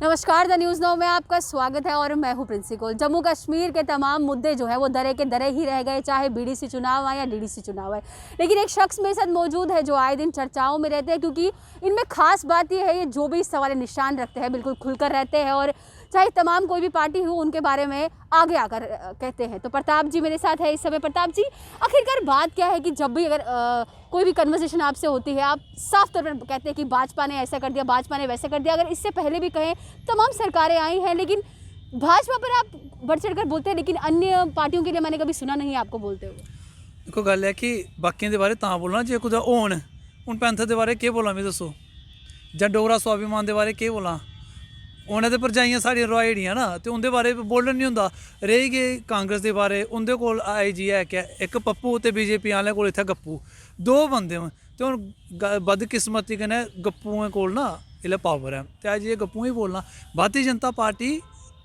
नमस्कार, the news now में आपका स्वागत है और मैं हूं प्रिंसी कोल। जम्मू कश्मीर के तमाम मुद्दे जो है वो दरे के दरे ही रह गए, चाहे बीडीसी चुनाव आए या डीडीसी चुनाव आए। लेकिन एक शख्स मेरे साथ मौजूद है जो आए दिन चर्चाओं में रहते हैं, क्योंकि इनमें खास बात यह है ये जो भी इस सवाल निशान रखते हैं बिल्कुल खुलकर रहते हैं और चाहे तमाम कोई भी पार्टी हो उनके बारे में आगे आकर कहते हैं। तो प्रताप जी मेरे साथ है इस समय। प्रताप जी, आखिरकार बात क्या है कि जब भी अगर कोई भी कन्वर्सेशन आपसे होती है, आप साफ तौर पर कहते हैं कि भाजपा ने ऐसा कर दिया, भाजपा ने वैसा कर दिया। अगर इससे पहले भी कहें तमाम सरकारें आई हैं, लेकिन भाजपा पर आप बढ़ चढ़ कर बोलते हैं, लेकिन अन्य पार्टियों के लिए मैंने कभी सुना नहीं आपको बोलते हुए। देखो गल है कि बाकियों के बारे तां बोलना जे कुदै होन। हूँ पैंथर के बारे केह् बोलां मैं दस्सो, जां डोगरा स्वाभिमान के बारे केह् बोलां। उन्हें तो भरजाइयां साढ़ियां रोआई ओड़ियां ना, तो उंदे बारे बोलन नहीं होंदा। रेही गे कांग्रेस के बारे, उंदे कोल आई जी है क्या एक पप्पू ते बीजेपी आह्लें कोल इत्थै गप्पू, दो बंदे न। ते हून बदकिस्मती कन्नै गप्पुएं कोल ना इसलै पावर है, ते अज्ज एह् गप्पुएं ही बोलना। भारतीय जनता पार्टी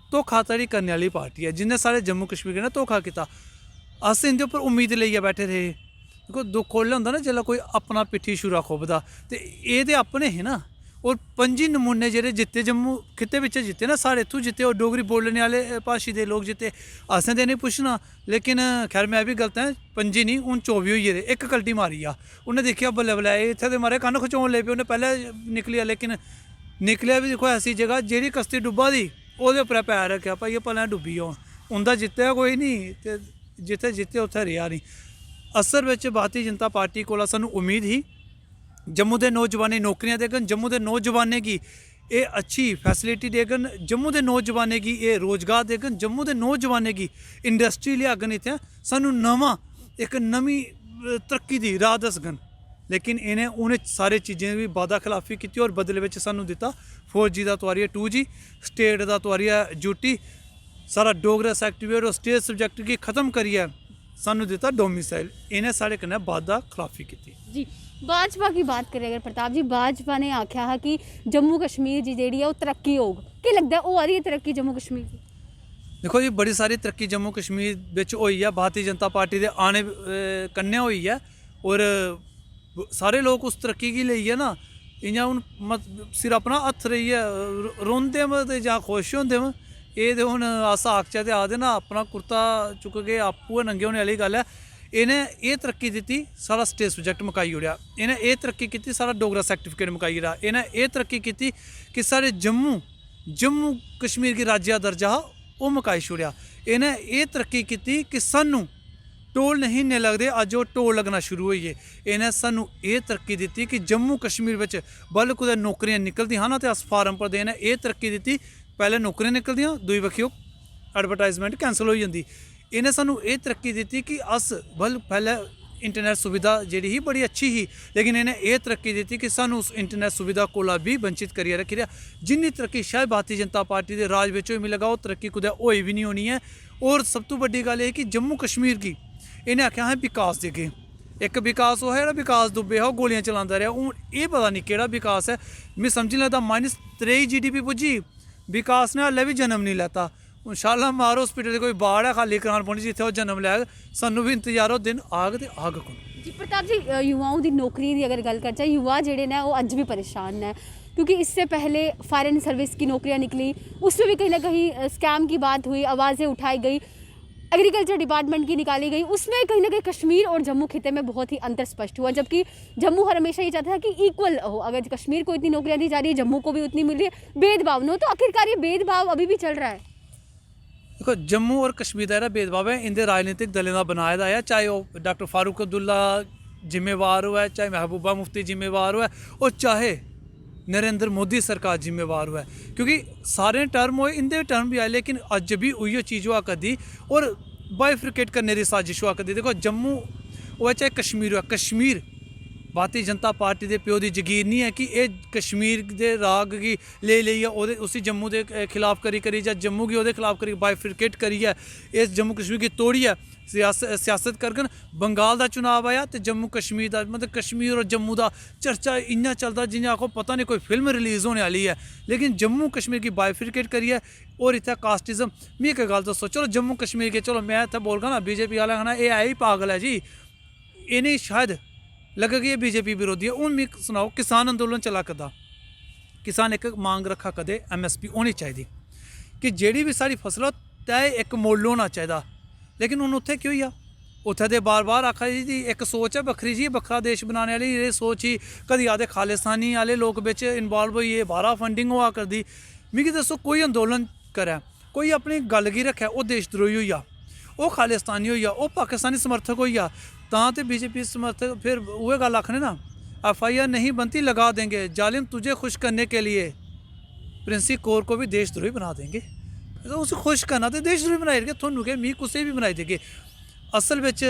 धोखाधड़ी करने वाली पार्टी है, जिन्हें साढ़े जम्मू कश्मीर कन्नै धोखा किया। अस इंदे उप्पर उम्मीद लेइयै बैठे थे। देखो दुख ओल्ले होंदा ना जिसलै कोई अपना पिट्ठी छुरा खुबदा, ते एह् ते अपने हे ना। और 25 नमूने जेह्ड़े जित्ते जम्मू खित्ते बिच्च जित्ते ना, साढ़े इत्थूं जित्ते और डोगरी बोलने वाले भाशी दे लोग जित्ते। असें ते नहीं पुच्छना, लेकिन खैर मैं भी गलत ऐं। 25 नहीं हूँ 24 होई गेदे। एक कल्टी मारी आ, उन्हें दिक्खेआ बल्ले बल्ले इत्थै ते मारे कन्न खचोन लगी पे, उन्हें पैह्लें निकलिया। लेकिन निकलिया भी दिक्खो ऐसी जगह जेह्ड़ी कश्ती डुब्बा दी ओह्दे उप्पर पैर रक्खेआ, भाई भलेआं डुब्बी होन। उं'दा जित्तेआ कोई नहीं, ते जित्थे जित्ते उत्थै रेहा नहीं। असल बिच्च भारतीय जनता पार्टी कोला सानूं उम्मीद ही जम्मू के नौजवानें नौकरियां देङन, जम्मू के नौजवानें गी एह् अच्छी फैसिलिटी देङन, जम्मू के नौजवानें गी एह् रोजगार देङन, जम्मू के नौजवानें गी इंडस्ट्री लियागन, इत्थै सानूं नमां इक नमीं तरक्की दी राह दसगन। लेकिन इन्हें उ'नें सारी चीज़ें की वादा खिलाफी की और बदले बिच्च सानूं दित्ता 4G दा तोआरियै 2G, स्टेट दा तोआरियै UT, सारा डोगरा सर्टिफिकेट और स्टेट सब्जैक्ट गी खत्म करियै सानूं दित्ता डोमिसाइल। इन्हें साढ़े कन्नै वादा खिलाफी की जी। भाजपा की बात करें अगर प्रताप जी, भाजपा ने आख्या है कि जम्मू कश्मीर जी जेह्ड़ी है वो तरक्की होग। क्या लगता है वो आ रही है तरक्की जम्मू कश्मीर की? देखो जी बड़ी सारी तरक्की जम्मू कश्मीर बिच होई है, भारतीय जनता पार्टी के आने कन्नै होई है। और सारे लोग उस तरक्की गी लेइयै ना इ'यां हून सिर अपना हत्थ रेहियै रोंदे न ते जां खुश होंदे न। एह् ते हून अस आखचै ते आखदे ना अपना कुर्ता चुक के आपूं नंगे होने आह्ली गल्ल है। इन्हें एह् तरक्की दित्ती, सारा स्टेट सब्जैक्ट मुकाई ओड़ेआ। इन्हें एह् तरक्की कीती, सारा डोगरा सर्टिफिकेट मुकाई ओड़ेआ। इन्हें एह् तरक्की कीती कि साढ़े जम्मू कश्मीर गी राज्य दा दर्जा हा ओह् मुकाई छोड़ेआ। इन्हें एह् तरक्की कीती कि सानूं टोल नहीं इन्ने लगदे, अज्ज ओह् टोल लग्गना शुरू होई गे। इन्हें सानूं एह् तरक्की दित्ती कि जम्मू कश्मीर बिच बल्ल कुदै नौकरियां निकलदियां हा ना ते अस फार्म भरदे। इन्हें एह् तरक्की दित्ती, पैह्लें नौकरियां निकलदियां, दूई बक्खी ओह् एडवरटाइजमेंट कैंसल होई जंदी। इन्हें सानूं एह् तरक्की दित्ती कि अस बल्ल पैह्लें इंटरनेट सुविधा जेह्ड़ी ही बड़ी अच्छी ही, लेकिन इन्हें एह् तरक्की दित्ती कि सानूं उस इंटरनेट सुविधा कोला भी वंचित करियै रक्खी रेहा। जिन्नी तरक्की शायद भारतीय जनता पार्टी दे राज बिच होई, मिगी लगा ओह् तरक्की कुदै होई भी नहीं होनी है। और सब तो बड्डी गल्ल एह् कि जम्मू कश्मीर गी इन्हें आखेआ असें विकास देगे। इक विकास ओह् है जेह्ड़ा विकास दुब्बे हा, ओह् गोलियां चलांदा रेहा। हून एह् पता नहीं केह्ड़ा विकास है, मिगी समझ नहीं लगदा। -23 GDP पुज्जी, विकास ने हाले भी जन्म नहीं लैता। हून शालामार हॉस्पिटल दी कोई बाड़ है खाली करान पौनी जित्थे ओह् जन्म लैग। सानूं भी इंतजार हो दिन आग ते आग कौन। जी प्रताप जी, युवाओं की नौकरी की अगर गल करचै, युवा जेह्ड़े ने वो अज्ज भी परेशान ने, क्योंकि इससे पहले फायर एंड सर्विस की नौकरियां निकली, उसमें भी कहीं ना कहीं स्कैम की बात हुई, आवाज़ें उठाई गई, एग्रीकल्चर डिपार्टमेंट की निकाली गई। उसमें कहीं ना कहीं कश्मीर और जम्मू खिते में बहुत ही अंतर स्पष्ट हुआ, जबकि जम्मू हर हमेशा ये चाहता है कि इक्वल हो। अगर कश्मीर को इतनी नौकरियां दी जा रही है, जम्मू को भी उतनी मिल रही है, भेदभाव न हो, तो आखिरकार ये भेदभाव अभी भी चल रहा है। देखो जम्मू और कश्मीर का जेह्ड़ा भेदभाव है इंदे राजनीतिक दलें दा बनाए दा है, चाहे ओह् डॉक्टर फारूक अब्दुल्ला जिम्मेवार होऐ, चाहे महबूबा मुफ्ती जिम्मेवार होऐ, और चाहे नरेंद्र मोदी सरकार जिम्मेवार होऐ। क्योंकि सारे टर्म होए, इंदे टर्म भी आए, लेकिन अज्ज भी उही चीज़ होआ करदी और बाइफ्रिकेट करने की साजिश होआ करदी। देखो जम्मू होऐ चाहे कश्मीर होऐ, कश्मीर भारतीय जनता पार्टी के प्यो की जगीर नहीं है कि एह् कश्मीर के राग गी लेइयै उसी जम्मू के खिलाफ करी जां जम्मू गी ओह्दे खिलाफ करी बाइफ्रिकेट करियै इस जम्मू कश्मीर की तोड़ियै सियासत करगन। बंगाल का चुनाव आया तो जम्मू कश्मीर का मतलब कश्मीर और जम्मू का चर्चा इ'यां चलदा जि'यां आखो पता नहीं कोई फिल्म रिलीज़ होने वाली है। लेकिन जम्मू कश्मीर की बाइफ्रिकेट करियै और इत्थै कास्टिज़म, मिगी इक गल्ल दस्सो, चलो जम्मू कश्मीर के, चलो मैं इत्थै बोलगा ना बीजेपी आह्ला कहना एह् है ही पागल है जी, इ'नें शायद लग्गे कि एह् बीजेपी विरोधी है। हून मिगी सनाओ किसान अंदोलन चला करदा, किसान एक मांग रखा कदे MSP होनी चाहिए कि ਜਿਹੜੀ भी सारी फसल तय एक मुੱਲ होना चाहिए। लेकिन हुण उत्थे की होइया, उत्थे ते बार बार आखा जी एक सोच है बखरी जी, बखरा देश बनाने वाली ये सोच ही कदी आदे खालिस्तानी वाले लोग बिच इनवॉल्व होइए, बाहरा फंडिंग होआ करदी। मिगी दस्सो कोई अंदोलन करै, कोई अपनी गल गी रखै, वो देशद्रोही होइया, वो खालिस्तानी होइया, वो पाकिस्तानी समर्थक होइया, तां ते BJP समर्थक फिर उहे गल आखने ना, FIR नहीं बनती लगा देंगे, जालिम तुझे खुश करने के लिए प्रिंसी कौर को भी देशद्रोही बना देंगे। तो उसे खुश करना तो देशद्रोही बनाई देंगे, थोनू के मी कुसे भी बनाई देंगे। असल विच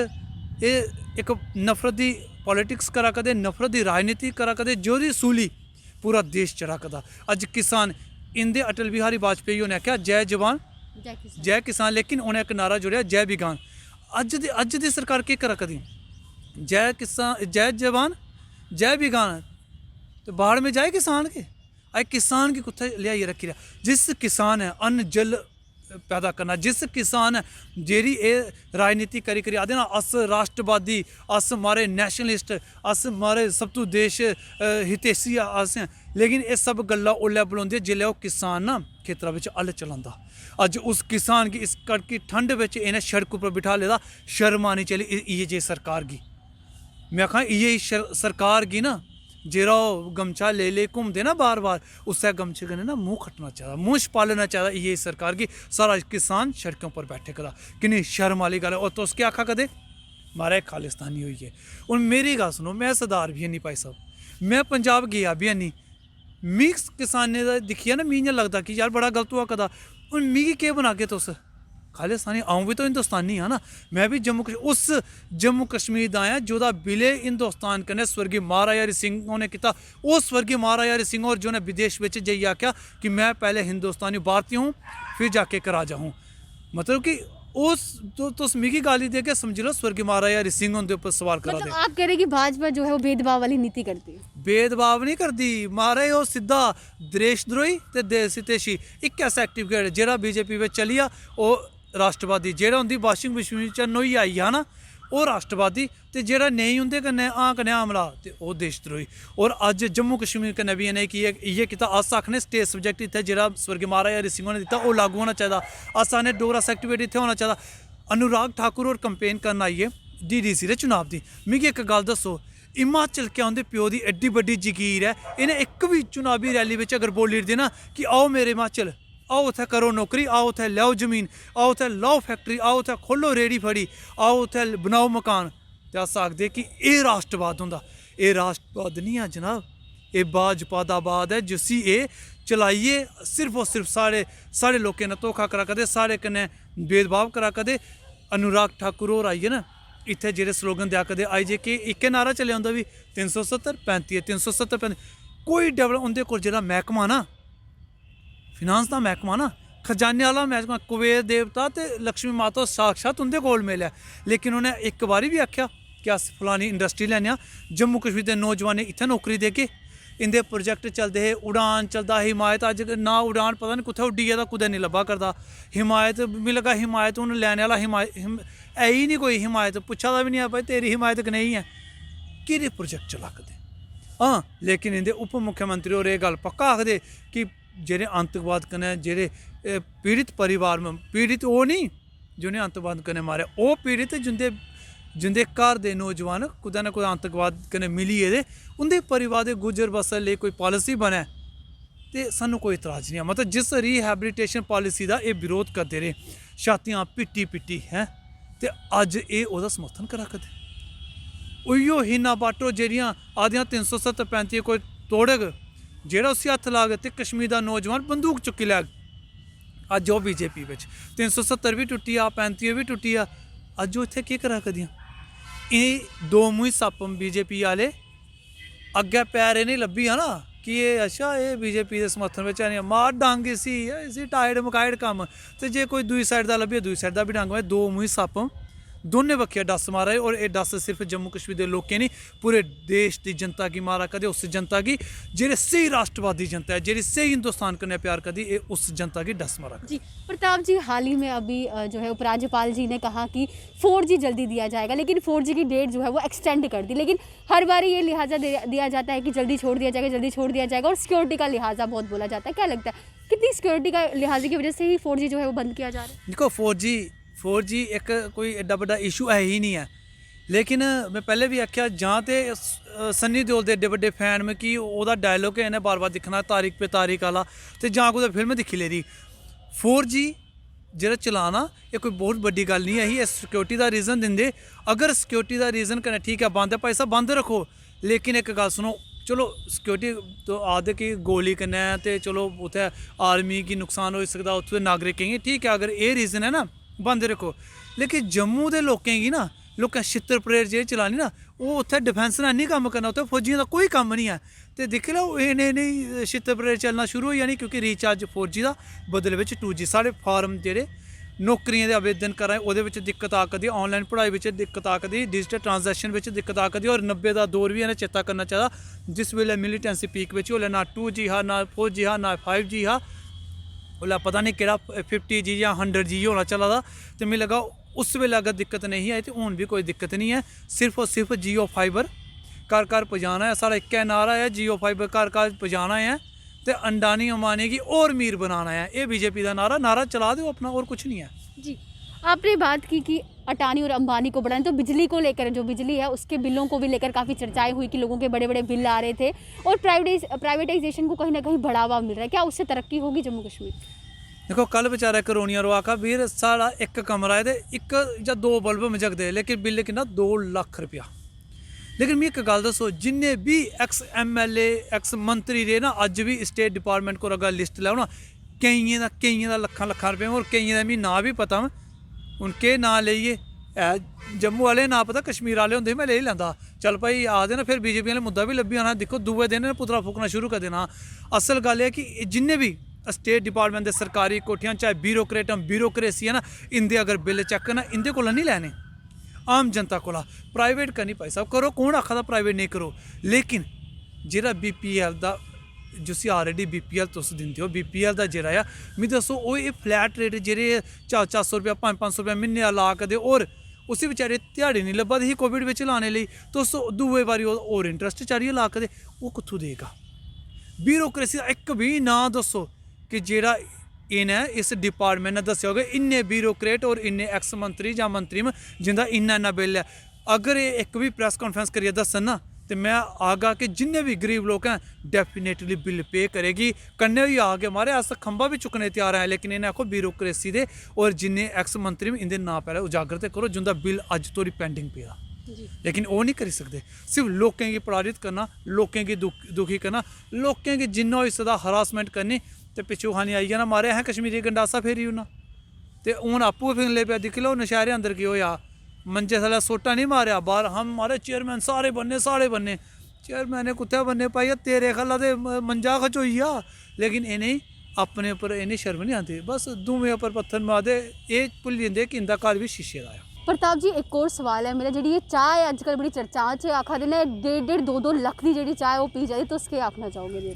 ये एक नफरत की पॉलिटिक्स करा कदे, नफरत की राजनीति करा कदे, जोदी सूली पूरा देश चढ़ा कदा। अज किसान इंदे अटल बिहारी वाजपेयी उन्हें आख्या जय जवान जय किसान, लेकिन उन्हें एक नारा जोड़िया जय बिगान। अज दी सरकार की करा कदी जय किसान जय जवान जय बिगान, तो बाढ़ में जाए किसान के। आई किसान की कुत्थे लियाइए रखी रहा, जिस किसान है अन्न जल पैदा करना, जिस किसान जेरी ए राजनीति करी करी आदे ना अस राष्ट्रवादी, अस मारे नेशनलिस्ट, अस मारे सब तो देश हितैषी अस हैं, लेकिन ये सब गल्लां ओल्लै बुलांदे जिल्लै ओह् किसान ना खेतरा बिच हल चलांदा। अज उस किसान की इस कड़की ठंड बिच इन्हें सड़क उपर बिठा लेदा, शर्म आनी चाहिए इ'यै जेही सरकार गी। मैं आखां इ'यै सरकार गी ना जेह्ड़ा गमछा ले ले घूमदे ना बार बार, उस्सै गमछे कन्नै ना मुंह खट्टना चाहिए, मुंह छपालना चाहिए इ'यै सरकार गी। सारा किसान सड़कों पर बैठे कदा, किन्नी शर्म आह्ली गल्ल है। और तुस क्या आखा कदे मारे खालिस्तानी होई गे। हून मेरी गल्ल सुनो, मैं सरदार भी हैनी भाई साहब, मैं पंजाब गेआ भी हैनी, मी किसानें दा दिक्खियै ना मी इ'यां लगदा कि यार बड़ा गलत होआ कदा। हून मिगी केह् बनागे तुस खालिस्तानी? अऊं भी तो हिंदुस्तानी हाँ ना, मैं भी उस जम्मू कश्मीर दा आया जोदा विलय हिंदुस्तान कन्नै स्वर्गीय महाराजा हरि सिंह होने किया। वो स्वर्गीय महाराजा हरि सिंह और जो ने विदेश में जाइए आख्या कि मैं पहले हिंदुस्तानी भारतीय हूँ फिर जाके एक राजा हूँ। मतलब कि उस तो मिगी गाली दे के समझ लो स्वर्गीय महाराजा हरि सिंह उनके ऊपर सवाल करा दे। आप कह रहे कि भाजपा जो है वो भेदभाव वाली नीति करती है? भेदभाव नहीं करती महाराज, वो सीधा देशद्रोही ते देश हितैषी एक ऐसा एक्टिविकेट जेह्ड़ा BJP में चलिया, वो राष्ट्रवादी जेह्ड़ा उंदी वाशिंग मशीन च नोई आई हा ना, वो राष्ट्रवादी, ते जेह्ड़ा नेईं उंदे कन्नै कन्नै हमला ते ओह् देशद्रोही। और अज जम्मू कश्मीर कन्नै भी इ'नें इ'यै कीता। अस आखने स्टेट सब्जैक्ट इत्थै जेह्ड़ा स्वर्गीय महाराजा हरि सिंह होरें दित्ता ओह् लागू होना चाहिदा। अस आखने डोगरा सर्टिफिकेट इत्थै होना चाहिदा। अनुराग ठाकुर होर कंपेन करन आइयै DDC दे चुनाव दी, मिगी इक गल्ल दस्सो, हिमाचल क्या उंदे प्यो दी एड्डी बड्डी जगीर है, इन्हें एक भी चुनावी रैली बिच अगर बोली ओड़दे ना कि आओ मेरे हिमाचल, आओ उत्थै करो नौकरी, आओ उत्थै लैओ जमीन, आओ उत्थै लाओ फैक्ट्री, आओ उत्थै खोलो रेड़ी फड़ी, आओ उत्थै बनाओ मकान, ते अस आखदे कि एह् राष्ट्रवाद होंदा। एह् राष्ट्रवाद नहीं है जनाब, एह् भाजपा दा बाद है जिसी एह् चलाइयै सिर्फ और सिर्फ साढ़े लोकें ने धोखा करा कदे, साढ़े कन्नै भेदभाव करा कदे। अनुराग ठाकुर होर आइयै ना इत्थै जेह्ड़े स्लोगन देआ कदे IJK इक्कै नारा चलेआ उंदा भी 370 35 370 35, कोई डेवलप उंदे कोल जेह्ड़ा मैह्कमा ना फिनांस का मैह्कमा ना, खजाने वाला मैह्कमा, कुबेर देवता ते लक्ष्मी माता साक्षात उंदे कोल मिलेआ। लेकिन उन्हें एक बारी भी आख्या कि अस फलानी इंडस्ट्री लैने आ, जम्मू कश्मीर के नौजवानें इत्थै नौकरी देगे। इंदे प्रोजैक्ट चलते हे, उड़ान चलदा, हिमायत अज ना उड़ान पता नहीं कुत्थै उड्डी गेदा, कुदै नहीं लब्भा करदा। हिमायत मिगी लगा हिमायत हून लैने आह्ला हिमायत है ही नहीं कोई, हिमायत पुच्छा दा भी नहीं है भाई तेरी हिमायत कनेही है, केह्ड़े प्रोजैक्ट चला करदे। हाँ, लेकिन इंदे उप मुख्यमंत्री होर एह् गल्ल पक्का आखदे कि जेह्ड़े आतंकवाद कन्नै जेह्ड़े पीड़ित परिवार पीड़ित ओह् नहीं जिन्हें आतंकवाद कन्नै मारेआ, ओह् पीड़ित जिंदे घर दे नौजवान कुदै ना कुदै आतंकवाद कन्नै मिली गेदे, उंदे परिवार दे गुजर बसर लेई कोई पॉलिसी बने ते सानू कोई इतराज नहीं है। मतलब जिस रिहैबिलिटेशन पॉलिसी का एह् विरोध करदे रेह्, छातियां पिट्टी हैं, ते अज्ज एह् ओह्दा समर्थन करा करदे। उइयो हिना बाटो जेह्ड़ियां आदियां 370 35 कोई तोड़ग, जेह्ड़ा उसी हत्थ लाग ते कश्मीर का नौजवान बंदूक चुक्की लैग। अज्ज ओह् BJP बिच 370 भी टुट्टी आ, 35 भी टुट्टी आ, अज्ज ओह् इत्थै केह् करा करदियां? एह् दो मूंही सप्प BJP आह्ले अग्गै पैर इ'नें लब्भी आ ना कि एह् अच्छा एह् BJP दे समर्थन बिच आनी मार डंग इसी टाइड मकाइड कम्म, ते जे कोई दूई साइड दा लब्भिया दूई साइड दा बी डंग। दो मूंही सप्प दोनों बक्खिया डस मारा है। और ये डस सिर्फ जम्मू कश्मीर के लोगों नहीं, पूरे देश की जनता की मारा कदे उस जनता की जेह्ड़ी स्हेई राष्ट्रवादी जनता है, जेह्ड़ी स्हेई हिंदुस्तान कन्नै प्यार करदी, ये उस जनता की डस मारा जी प्रताप जी, हाल ही में अभी जो है उपराज्यपाल जी ने कहा कि 4G जल्दी दिया जाएगा, लेकिन 4G की डेट जो है वो एक्सटेंड कर दी, लेकिन हर बार ये लिहाजा दिया जाता है कि जल्दी छोड़ दिया जाएगा, जल्दी छोड़ दिया जाएगा, और सिक्योरिटी का लिहाजा बहुत बोला जाता है। क्या लगता है कितनी सिक्योरिटी का लिहाजे की वजह से ही 4G जो है वो बंद किया जा रहा है? देखो 4G एक कोई एडा बड़ा इशू है ही नहीं है, लेकिन मैं पहले भी आख्या जहाँ ते सन्नी देओल दे एडे बड़े फैन में कि ओह्दा डायलॉग है इन्हें बार बार दिखना तारीख पे तारीख आला, तो जां कुदै फिल्म दिक्खी लेदी। 4G जेह्ड़ा चलाना ये कोई बहुत बड्डी गल्ल नहीं है ही, सिक्योरिटी का रीज़न दिंदे, अगर सिक्योरिटी का रीज़न कन्नै ठीक है बंद है भाई साहब बंद रखो, लेकिन एक गल सुनो, चलो सिक्योरिटी तो आखदे कि गोली कन्नै ते चलो उत्थै आर्मी गी नुकसान होई सकदा, उत्थूं दे नागरिकें गी, ठीक है अगर ये रीज़न है ना बंद रखो, लेकिन जम्मू दे लोकें गी ना, लोकें छित्तर परेड जेह्ड़ी चलानी ना, वो उत्थै डिफेंस ने नहीं कम्म करना, उत्थै फौजियें दा कोई कम्म नहीं है, तो दिक्खी लैओ इन्हें नहीं छित्तर परेड चलना शुरू होई जानी, क्योंकि रिचार्ज 4G दा बदले बिच 2G, साढ़े फार्म जेह्ड़े नौकरियें दे आवेदन करा ओह्दे बिच दिक्कत आकदी, ऑनलाइन पढ़ाई बिच दिक्कत आकदी, डिजिटल ट्रांजैक्शन बिच दिक्कत आकदी, और 90 दा दौर भी इन्हें चेता करना चाहिदा, जिस वेले मिलीटेंसी पीक बिच ओल्लै ना 2G हा, ना 4G हा, ना 5G हा, ओल्लै पता नहीं केह्ड़ा 50G या 100G होना चला दा, तो मिगी लगा उस वेले अगर दिक्कत नहीं आई तो हून भी कोई दिक्कत नहीं है, सिर्फ और सिर्फ जियो फाइबर घर घर पजाना है, साढ़ा इक्कै नारा है, जियो फाइबर घर घर पजाना है, तो अंडानी अम्बानी की और अमीर बनाना है, ये बीजेपी का नारा चला दो अपना, और कुछ नहीं है। जी आपने बात की कि अटानी और अंबानी को बढ़ाने, तो बिजली को लेकर, जो बिजली है उसके बिलों को भी लेकर काफ़ी चर्चाएं हुई कि लोगों के बड़े बड़े बिल आ रहे थे, और प्राइवेटाइजेशन को कहीं ना कहीं बढ़ावा मिल रहा है, क्या उससे तरक्की होगी जम्मू कश्मीर? देखो कल बेचारा करोनिया रो आखा वीर साढ़ा एक कमरा है तो एक या दो बल्ब मजगदे, लेकिन बिल किन्ना 2 लाख रुपया। लेकिन मिगी एक गल दसो, जिन्ने भी एक्स MLA एक्स मंत्री रहे ना, अज भी स्टेट डिपार्टमेंट को अगर लिस्ट लाओ ना, केइयें दा लखां लखां रुपये, और केइयें दा मिगी नां भी पता हूँ केह् नां लेइए, जम्मू वाले नां पता, कश्मीर वाले होंदे मैं ले ही लैंदा, चल भाई आखदे ना फिर बीजेपी वाले मुद्दा भी लब्भी जाना, दिक्खो दूए दिन पुतला फूकना शुरू कर देना। असल गल है कि जिन्ने भी स्टेट डिपार्टमेंट दे सरकारी कोठियां, चाहे ब्यूरोक्रेसी है ना, इंदे अगर बिल चेक ना इंदे कोला नहीं लैने, आम जनता कोला, प्राइवेट करनी भाई साहब करो, कौन आखा दा प्राइवेट नहीं करो, लेकिन जेह्ड़ा BPL दा जिसी ऑलरेडी BPL तुस दिंदे हो, BPL दा जेह्ड़ा ऐ मिगी दस्सो, ओह् एह् फ्लैट रेट जेह्ड़े 400 रुपया 500 रुपया म्हीने ला कदे, और उसी बेचारे ध्याड़ी नहीं लब्भा दी ही कोविड बिच लाने लेई, तुस दूए बारी होर इंटरस्ट चाढ़ियै ला कदे, ओह् कुत्थूं देगा? ब्यूरोक्रेसी दा इक भी नां दस्सो कि जेह्ड़ा इन्हें इस डिपार्टमेंट ने दस्सेआ होगा इन्ने ब्यूरोक्रेट और इन्ने एक्स मंत्री जां मंत्री जिंदा इन्ना बिल है, अगर ये एक भी प्रेस कॉन्फ्रेंस करियै दस्सन ना, तो मैं आगा कि जिन्ने भी गरीब लोग हैं डेफिनेटली बिल पे करेगी, कन्नै भी आ के मारे अस खंबा भी चुकने तैयार हैं, लेकिन इन्हें आखो ब्यूरोक्रेसी दे और जिन्ने एक्स मंत्री इंदे नां पैह्ले उजागर ते करो जिंदा बिल अज तोड़ी पेंडिंग पेदा, लेकिन वो नहीं करी सकते, सिर्फ लोकें गी प्रताड़ित करना, लोकें गी दुखी करना, लोकें गी जिन्ना होई सकदा हरासमेंट करनी, तो पिच्छू खानी आई जाना मारे असें कश्मीरी गंडासा फेरी ओड़ना, तो हूँ आपूं फिरन लगी पे, दिक्खी लो नशैरे अंदर की होया, मंजे थल्लै सोटा नहीं मारेआ बाहर, हम मारे चेयरमैन सारे बनने चेयरमैन ने कुत्थै बनने पाई तेरे खल्ला ते मंजा खचोई जा, लेकिन इनें अपने उपर इन्नी शर्म नहीं आती, बस दूएं उपर पत्थर मारदे, ये भुल्ली जंदे कि इंदा घर भी शीशे दा है। प्रताप जी एक और सवाल है मेरा, जी ये चाह है अजकल बड़ी चर्चा च आखा दे ने 1.5-2 लाख की जी चाह वो पी जाती, तुस केह् आखना चाहोगे जी?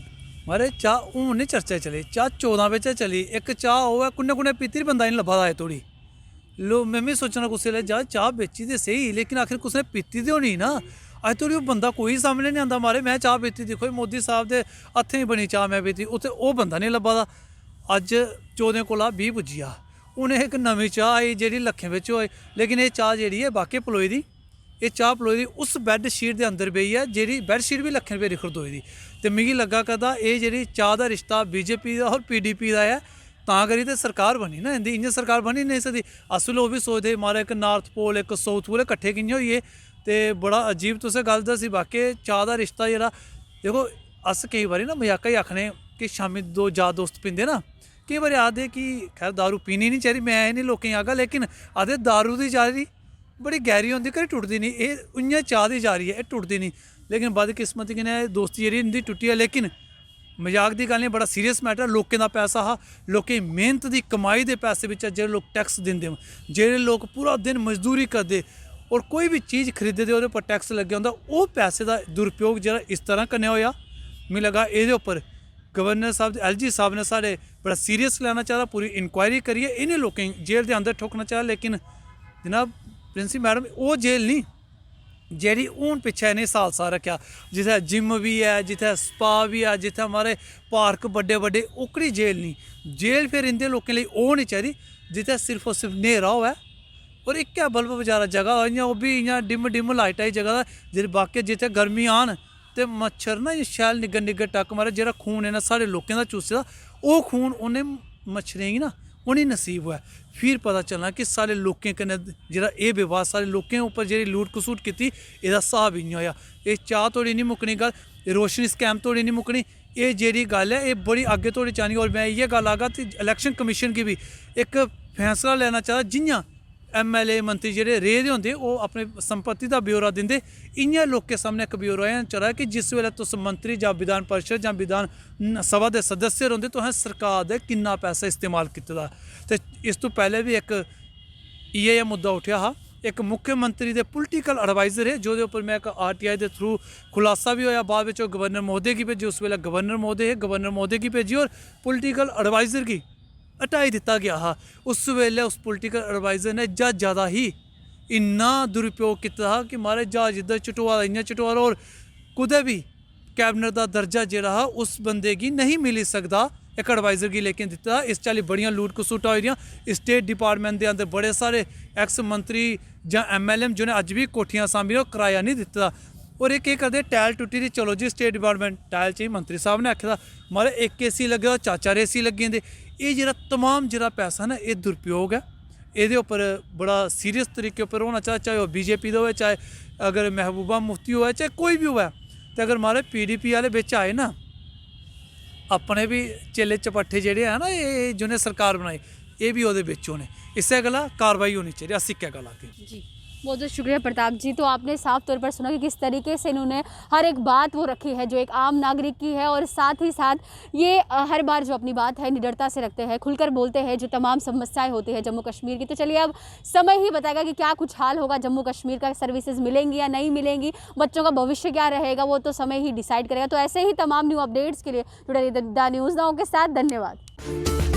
मारे चाह हूँ नहीं चर्चा चली, चाह 14 बिच चली, एक चाह ओह् है कुन्नै पीती बंदा नहीं लब्भा दा अजें धोड़ी, लो मैं भी सोचना कुसै लै जा चाह बेची ते सही, लेकिन आखिर कुसै ने पीती ते होनी ना, अज धोड़ी ओह् बंदा कोई सामने नहीं आंदा, मारे मैं चाह पीती, दिक्खो मोदी साहब दे हत्थें बनी चाह मैं पीती, उत्थे ओह् बंदा नहीं लब्भा दा, अज 14 कोला 20 पुज्जी आ, हूँ एक नमीं चाह आई जेह्ड़ी लक्खें बिच होई, लेकिन ये चाह जेह्ड़ी है बाकी पलोई दी, ये चाह पलोई दी उस बैडशीट के अंदर पेई है जेह्ड़ी बैडशीट भी लक्खें रपेऽ दी खरीदोई दी, ते मिगी लग्गा करदा ये जेह्ड़ी चाह दा रिश्ता BJP दा और PDP दा है, तां करी ते सरकार बनी ना इंदी, इ'यां सरकार बनी नहीं सकदी। अस लोग भी सोचदे मारे एक नार्थ पोल एक साउथ पोल कट्ठे कि'यां होइए, ते बड़ा अजीब तुसें गल्ल दस्सी, बाकी चाह दा रिश्ता जेह्ड़ा देखो अस केईं बारी ना मजाका ही आखने कि शामीं 2 यार दोस्त पींदे ना, केईं बारी आखदे कि खैर दारू पीनी नहीं चाहिदी, मैं इ'नें लोकें गी आखगा, लेकिन आखदे दारू दी जारी बड़ी गैहरी होंदी कदें टुटदी नहीं, एह् उ'यां चाह दी जारी है एह् टुटदी नहीं, लेकिन बदकिस्मती कन्नै दोस्ती जेह्ड़ी इंदी टुट्टी है, लेकिन मजाक की गल नहीं, बड़ा सीरियस मैटर। लोकें दा पैसा हा, लोकें मेहनत की कमाई के पैसे बिच जेह्ड़े लोग टैक्स दिंदे, जेह्ड़े लोग पूरा दिन मजदूरी करते और कोई भी चीज़ खरीददे ओह्दे उप्पर टैक्स लग्गे होंदा, ओह् पैसे का दुरुपयोग जेह्ड़ा इस तरह कन्नै होया, मिगी लगा एह्दे उप्पर गवर्नर साहब LG साहब ने साढ़े बड़ा सीरियस लैना चाहिदा, पूरी इंक्वायरी करिए इन्हें लोकें जेल के अंदर ठोकना चाहिदा। लेकिन जनाब प्रिंसी मैडम वो जेल नहीं जेह्ड़ी हून पिच्छे इन्हें साल रखेआ, जित्थै जिम भी है, जित्थै स्पा भी है, जित्थै हमारे पार्क बड्डे बड्डे, ओकड़ी जेल नहीं। जेल फिर इंदे लोकें लिए ओह् नहीं चाहिदी जित्थै सिर्फ और सिर्फ न्हेरा होऐ और इक्कै बल्ब बजारा जगह हो, इ'यां ओह् भी इ'यां डिम लाइट आई जगह जेह्ड़ी बाकी जित्थै गर्मी आन ते मच्छर ना शैल निग्गर निग्गर टक्क मारे, जेह्ड़ा खून इन्हें साढ़े लोकें दा चूसे दा, ओह् खून उ'नें मच्छरें गी ना उ'नें नसीब होऐ। फिर पता चलना कि साढ़े लोकें कन्नै जेह्ड़ा एह् विवाद, साढ़े लोकें उप्पर जेह्ड़ी लूट खसूट कीती, एह्दा स्हाब इ'यां होया। एह् चाह् तोड़ी नहीं मुक्कनी गल्ल, रोशनी स्कैम तोड़ी नहीं मुक्कनी, एह् जेह्ड़ी गल्ल है एह् बड़ी अग्गें तोड़ी जानी। और मैं इ'यै गल्ल आखगा कि इलैक्शन कमीशन गी भी एक फैसला लैना चाहिदा, जि'यां MLA मंत्री जेह्ड़े रेह् दे होंदे ओह् अपने संपत्ति दा ब्यौरा दिंदे, इ'यां लोकें सामने इक ब्यौरा होना चाहिदा कि जिस वेल्लै तुस मंत्री जां विधान परिषद जां विधान सभा दे सदस्य रौंह्दे, तुसें सरकार दे किन्ना पैसा इस्तेमाल कीते दा। ते इस तो पैह्लें भी इक इ'यै जेहा मुद्दा उट्ठेआ हा, इक मुख्यमंत्री दे पोलिटिकल एडवाइजर हे, जोह्दे उप्पर मैं इक RTI दे थ्रू खुलासा भी होया। बाद बिच ओह् गवर्नर महोदय गी भेजी, उस वेल्लै गवर्नर महोदय हे, गवर्नर महोदय गी भेजी और पोलिटिकल एडवाइजर गी हटाई दिता गया हा। उस वेल्लै उस पोलिटिकल एडवाइजर ने जहाजा दा ही इन्ना दुरुपयोग कीता हा कि महाराज जहाज इद्धर चटोआ दा इ'यां चटोआ दा, और कुदै भी कैबिनेट दा दर्जा जेह्ड़ा हा उस बंदे गी नहीं मिली सकदा इक एडवाइजर गी, लेकिन दित्ता। इस चाल्ली बड़ियां लूट खसूटां होई दियां। स्टेट डिपार्टमेंट दे अंदर बड़े सारे एक्स मंत्री जां MLM जिन्हें अज्ज भी कोठियां सांभियां, ओह् कराया नहीं दित्ता दा। और एह् केह् करदे, टैल टुट्टी दी, चलो जी स्टेट डिपार्टमेंट टैल चाहिए, मंत्री साहब ने आखे दा महाराज एक AC लग्गे दा, चार AC लग्गी जंदे। एह् जेह्ड़ा तमाम जेह्ड़ा पैसा ना एह् दुरुपयोग है, एह्दे उप्पर बड़ा सीरियस तरीके उप्पर होना चाहिदा, चाहे ओह् BJP दा होऐ, चाहे अगर महबूबा मुफ्ती होऐ, चाहे कोई भी होऐ। ते अगर महाराज PDP आह्ले बिच आए ना, अपने भी चेले चपट्ठे जेह्ड़े है ना, एह् जिन्हें सरकार बनाई, एह् भी ओह्दे बिच होने, इस्सै गल्ला कार्रवाई होनी चाहिए। अस इक्कै गल्ल आखगे जी। बहुत बहुत शुक्रिया प्रताप जी। तो आपने साफ तौर पर सुना कि किस तरीके से इन्होंने हर एक बात वो रखी है जो एक आम नागरिक की है, और साथ ही साथ ये हर बार जो अपनी बात है निडरता से रखते हैं, खुलकर बोलते हैं जो तमाम समस्याएं होती है जम्मू कश्मीर की। तो चलिए अब समय ही बताएगा कि क्या कुछ हाल होगा जम्मू कश्मीर का, सर्विसेज मिलेंगी या नहीं मिलेंगी, बच्चों का भविष्य क्या रहेगा, वो तो समय ही डिसाइड करेगा। तो ऐसे ही तमाम न्यू अपडेट्स के लिए जुड़े रहिए द न्यूज़ नाउ के साथ। धन्यवाद।